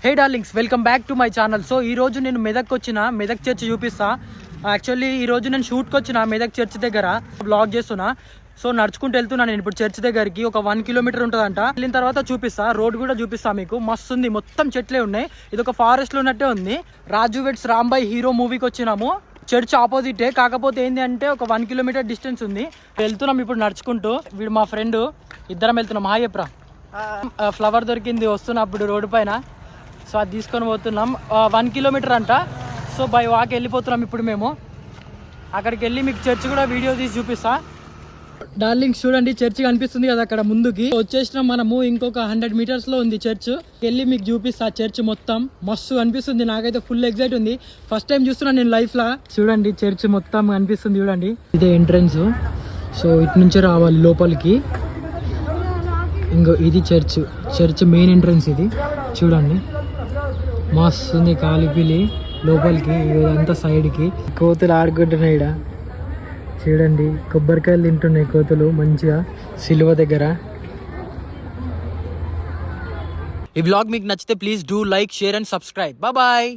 Hey darlings, welcome back to my channel. So ఈ రోజు నేను మెదక్ వచ్చిన, మెదక్ చర్చ్ చూపిస్తా. యాక్చువల్లీ ఈ రోజు నేను షూట్కి వచ్చిన మెదక్ చర్చ్ దగ్గర బ్లాగ్ చేస్తున్నా. సో నడుచుకుంటూ వెళ్తున్నా నేను ఇప్పుడు చర్చ్ దగ్గరికి. ఒక 1 కిలోమీటర్ ఉంటుందంట. వెళ్ళిన తర్వాత చూపిస్తా, రోడ్ కూడా చూపిస్తా మీకు. మస్తు ఉంది, మొత్తం చెట్లే ఉన్నాయి. ఇది ఒక ఫారెస్ట్ లో ఉన్నట్టే ఉంది. రాజు వెడ్స్ రాంబాయ్ హీరో మూవీకి వచ్చినాము. చర్చ్ ఆపోజిటే, కాకపోతే ఏంటి అంటే ఒక 1 కిలోమీటర్ డిస్టెన్స్ ఉంది. వెళ్తున్నాం ఇప్పుడు నడుచుకుంటూ. వీడు మా ఫ్రెండ్, ఇద్దరం వెళ్తున్నాం. హాయ్ ఎప్రా. ఫ్లవర్ దొరికింది వస్తున్నప్పుడు రోడ్డు పైన. సో అది తీసుకొని పోతున్నాం. 1 కిలోమీటర్ అంట. సో బై వాక్ వెళ్ళిపోతున్నాం ఇప్పుడు మేము. అక్కడికి వెళ్ళి మీకు చర్చ్ కూడా వీడియో తీసి చూపిస్తా. డార్లింగ్స్ చూడండి, చర్చ్ కనిపిస్తుంది కదా అక్కడ ముందుకి. వచ్చేసినాం మనము. ఇంకొక 100 మీటర్స్ లో ఉంది చర్చ్. వెళ్ళి మీకు చూపిస్తా చర్చ్ మొత్తం. మస్తు కనిపిస్తుంది, నాకైతే ఫుల్ ఎక్సైట్ ఉంది. ఫస్ట్ టైం చూస్తున్నాను నేను లైఫ్ లా. చూడండి చర్చ్ మొత్తం కనిపిస్తుంది చూడండి. ఇదే ఎంట్రన్స్. సో ఇటు నుంచే రావాలి లోపలికి. ఇంకో ఇది చర్చ్ మెయిన్ ఎంట్రన్స్ ఇది. చూడండి మస్తు ఉంది. కాలిపిలి లోపలికి, ఇదంతా సైడ్కి. కోతులు ఆడుకుంటున్నాయి ఇక్కడ. చూడండి కొబ్బరికాయలు తింటున్నాయి కోతులు మంచిగా సిలువ దగ్గర. ఈ వ్లాగ్ మీకు నచ్చితే please do like, share and subscribe. Bye.